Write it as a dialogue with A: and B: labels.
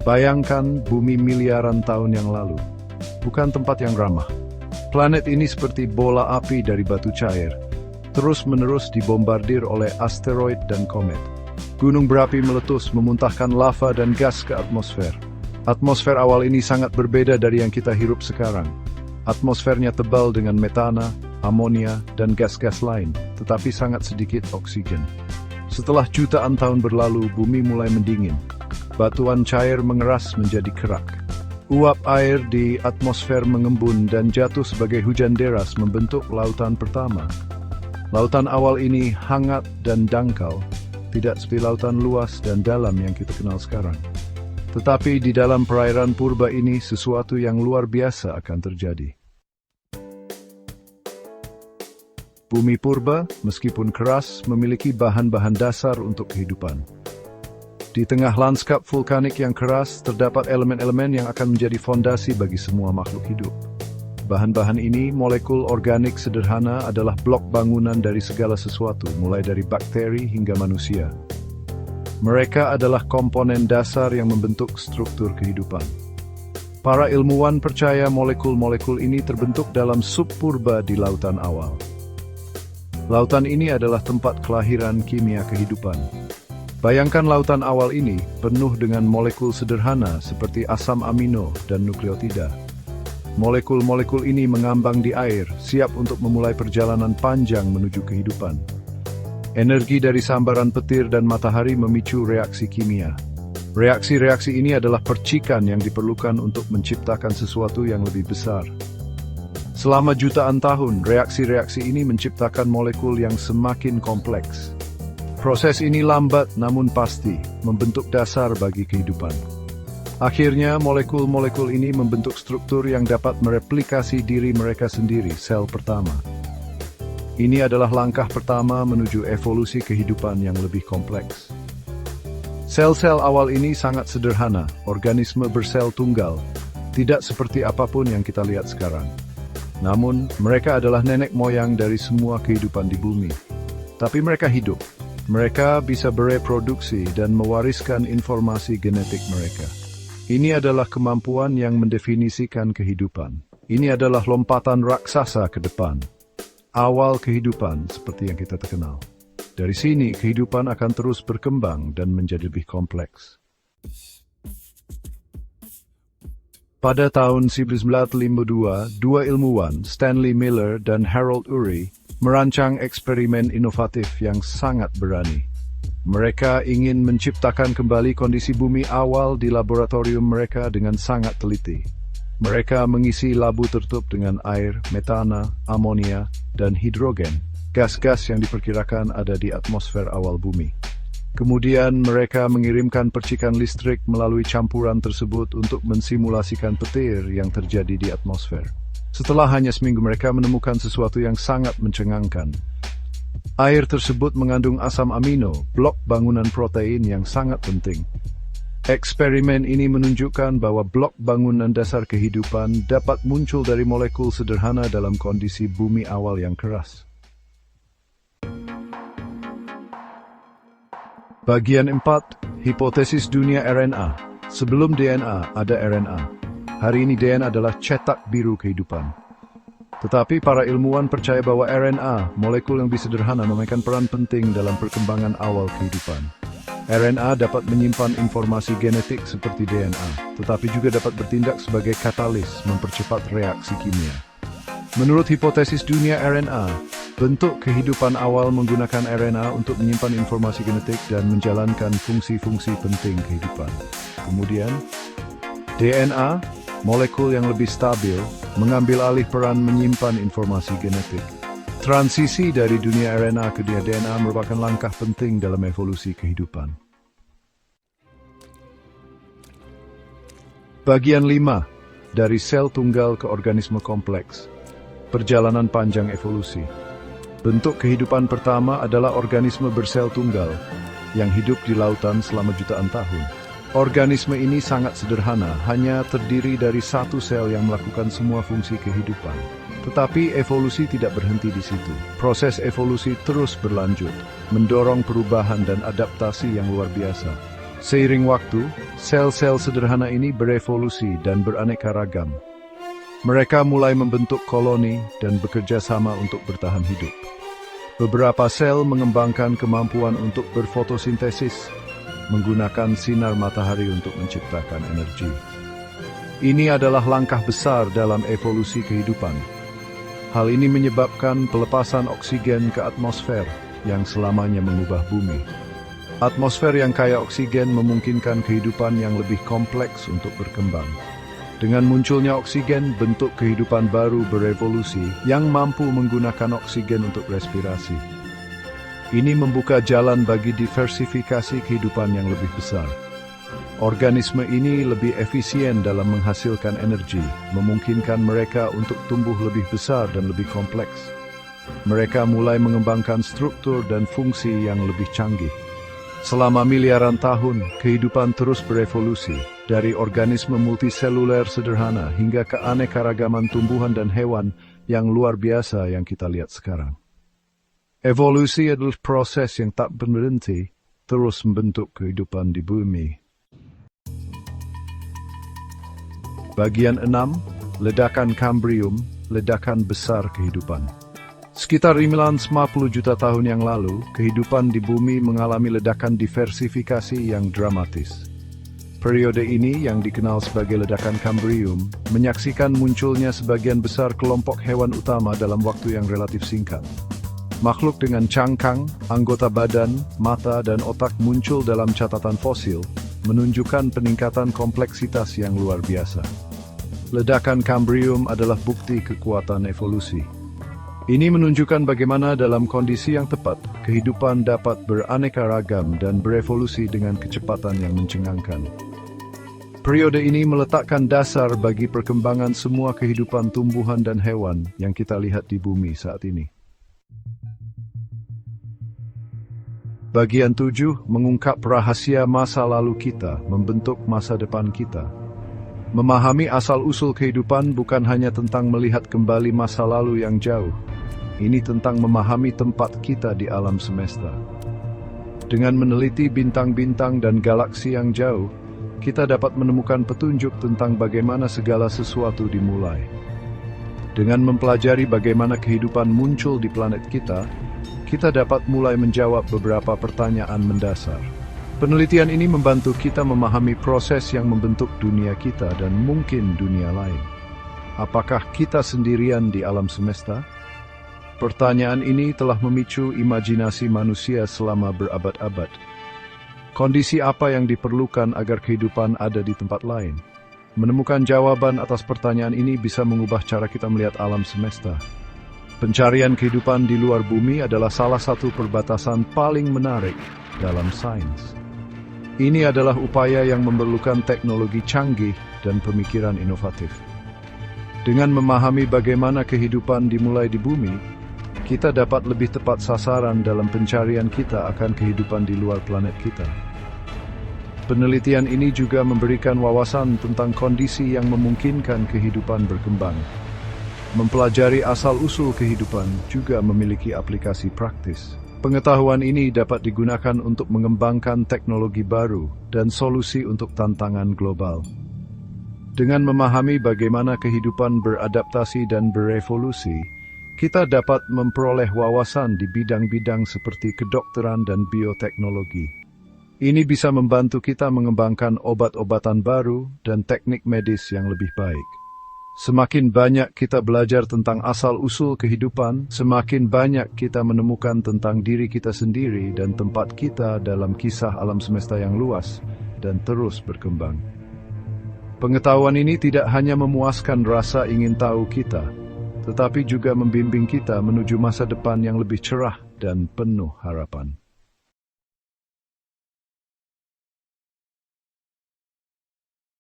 A: Bayangkan bumi miliaran tahun yang lalu. Bukan tempat yang ramah. Planet ini seperti bola api dari batu cair, terus-menerus dibombardir oleh asteroid dan komet. Gunung berapi meletus memuntahkan lava dan gas ke atmosfer. Atmosfer awal ini sangat berbeda dari yang kita hirup sekarang. Atmosfernya tebal dengan metana, amonia, dan gas-gas lain, tetapi sangat sedikit oksigen. Setelah jutaan tahun berlalu, bumi mulai mendingin. Batuan cair mengeras menjadi kerak. Uap air di atmosfer mengembun dan jatuh sebagai hujan deras membentuk lautan pertama. Lautan awal ini hangat dan dangkal, tidak seperti lautan luas dan dalam yang kita kenal sekarang. Tetapi di dalam perairan purba ini sesuatu yang luar biasa akan terjadi. Bumi purba, meskipun keras, memiliki bahan-bahan dasar untuk kehidupan. Di tengah lanskap vulkanik yang keras, terdapat elemen-elemen yang akan menjadi fondasi bagi semua makhluk hidup. Bahan-bahan ini, molekul organik sederhana, adalah blok bangunan dari segala sesuatu, mulai dari bakteri hingga manusia. Mereka adalah komponen dasar yang membentuk struktur kehidupan. Para ilmuwan percaya molekul-molekul ini terbentuk dalam subpurba di lautan awal. Lautan ini adalah tempat kelahiran kimia kehidupan. Bayangkan lautan awal ini penuh dengan molekul sederhana seperti asam amino dan nukleotida. Molekul-molekul ini mengambang di air, siap untuk memulai perjalanan panjang menuju kehidupan. Energi dari sambaran petir dan matahari memicu reaksi kimia. Reaksi-reaksi ini adalah percikan yang diperlukan untuk menciptakan sesuatu yang lebih besar. Selama jutaan tahun, reaksi-reaksi ini menciptakan molekul yang semakin kompleks. Proses ini lambat namun pasti, membentuk dasar bagi kehidupan. Akhirnya, molekul-molekul ini membentuk struktur yang dapat mereplikasi diri mereka sendiri, sel pertama. Ini adalah langkah pertama menuju evolusi kehidupan yang lebih kompleks. Sel-sel awal ini sangat sederhana, organisme bersel tunggal, tidak seperti apapun yang kita lihat sekarang. Namun, mereka adalah nenek moyang dari semua kehidupan di bumi. Tapi mereka hidup. Mereka bisa bereproduksi dan mewariskan informasi genetik mereka. Ini adalah kemampuan yang mendefinisikan kehidupan. Ini adalah lompatan raksasa ke depan. Awal kehidupan seperti yang kita kenal. Dari sini, kehidupan akan terus berkembang dan menjadi lebih kompleks. Pada tahun 1952, dua ilmuwan, Stanley Miller dan Harold Urey, merancang eksperimen inovatif yang sangat berani. Mereka ingin menciptakan kembali kondisi bumi awal di laboratorium mereka dengan sangat teliti. Mereka mengisi labu tertutup dengan air, metana, amonia, dan hidrogen, gas-gas yang diperkirakan ada di atmosfer awal bumi. Kemudian mereka mengirimkan percikan listrik melalui campuran tersebut untuk mensimulasikan petir yang terjadi di atmosfer. Setelah hanya seminggu mereka menemukan sesuatu yang sangat mencengangkan. Air tersebut mengandung asam amino, blok bangunan protein yang sangat penting. Eksperimen ini menunjukkan bahwa blok bangunan dasar kehidupan dapat muncul dari molekul sederhana dalam kondisi bumi awal yang keras. Bagian 4, hipotesis dunia RNA. Sebelum DNA, ada RNA. Hari ini DNA adalah cetak biru kehidupan. Tetapi para ilmuwan percaya bahwa RNA, molekul yang lebih sederhana, memainkan peran penting dalam perkembangan awal kehidupan. RNA dapat menyimpan informasi genetik seperti DNA, tetapi juga dapat bertindak sebagai katalis, mempercepat reaksi kimia. Menurut hipotesis dunia RNA, bentuk kehidupan awal menggunakan RNA untuk menyimpan informasi genetik dan menjalankan fungsi-fungsi penting kehidupan. Kemudian, DNA, molekul yang lebih stabil, mengambil alih peran menyimpan informasi genetik. Transisi dari dunia RNA ke dunia DNA merupakan langkah penting dalam evolusi kehidupan. Bagian 5, dari sel tunggal ke organisme kompleks. Perjalanan panjang evolusi. Bentuk kehidupan pertama adalah organisme bersel tunggal yang hidup di lautan selama jutaan tahun. Organisme ini sangat sederhana, hanya terdiri dari satu sel yang melakukan semua fungsi kehidupan. Tetapi evolusi tidak berhenti di situ. Proses evolusi terus berlanjut, mendorong perubahan dan adaptasi yang luar biasa. Seiring waktu, Sel-sel sederhana ini berevolusi dan beraneka ragam. Mereka mulai membentuk koloni dan bekerja sama untuk bertahan hidup. Beberapa sel mengembangkan kemampuan untuk berfotosintesis, menggunakan sinar matahari untuk menciptakan energi. Ini adalah langkah besar dalam evolusi kehidupan. Hal ini menyebabkan pelepasan oksigen ke atmosfer yang selamanya mengubah bumi. Atmosfer yang kaya oksigen memungkinkan kehidupan yang lebih kompleks untuk berkembang. Dengan munculnya oksigen, bentuk kehidupan baru berevolusi yang mampu menggunakan oksigen untuk respirasi. Ini membuka jalan bagi diversifikasi kehidupan yang lebih besar. Organisme ini lebih efisien dalam menghasilkan energi, memungkinkan mereka untuk tumbuh lebih besar dan lebih kompleks. Mereka mulai mengembangkan struktur dan fungsi yang lebih canggih. Selama miliaran tahun, kehidupan terus berevolusi, dari organisme multiseluler sederhana hingga keanekaragaman tumbuhan dan hewan yang luar biasa yang kita lihat sekarang. Evolusi adalah proses yang tak berhenti, terus membentuk kehidupan di bumi. Bagian 6, ledakan Kambrium, ledakan besar kehidupan. Sekitar 950 juta tahun yang lalu, kehidupan di bumi mengalami ledakan diversifikasi yang dramatis. Periode ini, yang dikenal sebagai ledakan Kambrium, menyaksikan munculnya sebagian besar kelompok hewan utama dalam waktu yang relatif singkat. Makhluk dengan cangkang, anggota badan, mata, dan otak muncul dalam catatan fosil, menunjukkan peningkatan kompleksitas yang luar biasa. Ledakan Kambrium adalah bukti kekuatan evolusi. Ini menunjukkan bagaimana dalam kondisi yang tepat, kehidupan dapat beraneka ragam dan berevolusi dengan kecepatan yang mencengangkan. Periode ini meletakkan dasar bagi perkembangan semua kehidupan tumbuhan dan hewan yang kita lihat di bumi saat ini. Bagian 7, mengungkap rahasia masa lalu kita, membentuk masa depan kita. Memahami asal-usul kehidupan bukan hanya tentang melihat kembali masa lalu yang jauh. Ini tentang memahami tempat kita di alam semesta. Dengan meneliti bintang-bintang dan galaksi yang jauh, kita dapat menemukan petunjuk tentang bagaimana segala sesuatu dimulai. Dengan mempelajari bagaimana kehidupan muncul di planet kita dapat mulai menjawab beberapa pertanyaan mendasar. Penelitian ini membantu kita memahami proses yang membentuk dunia kita dan mungkin dunia lain. Apakah kita sendirian di alam semesta? Pertanyaan ini telah memicu imajinasi manusia selama berabad-abad. Kondisi apa yang diperlukan agar kehidupan ada di tempat lain? Menemukan jawaban atas pertanyaan ini bisa mengubah cara kita melihat alam semesta. Pencarian kehidupan di luar bumi adalah salah satu perbatasan paling menarik dalam sains. Ini adalah upaya yang memerlukan teknologi canggih dan pemikiran inovatif. Dengan memahami bagaimana kehidupan dimulai di bumi, kita dapat lebih tepat sasaran dalam pencarian kita akan kehidupan di luar planet kita. Penelitian ini juga memberikan wawasan tentang kondisi yang memungkinkan kehidupan berkembang. Mempelajari asal-usul kehidupan juga memiliki aplikasi praktis. Pengetahuan ini dapat digunakan untuk mengembangkan teknologi baru dan solusi untuk tantangan global. Dengan memahami bagaimana kehidupan beradaptasi dan berevolusi, kita dapat memperoleh wawasan di bidang-bidang seperti kedokteran dan bioteknologi. Ini bisa membantu kita mengembangkan obat-obatan baru dan teknik medis yang lebih baik. Semakin banyak kita belajar tentang asal-usul kehidupan, semakin banyak kita menemukan tentang diri kita sendiri dan tempat kita dalam kisah alam semesta yang luas dan terus berkembang. Pengetahuan ini tidak hanya memuaskan rasa ingin tahu kita, tetapi juga membimbing kita menuju masa depan yang lebih cerah dan penuh harapan.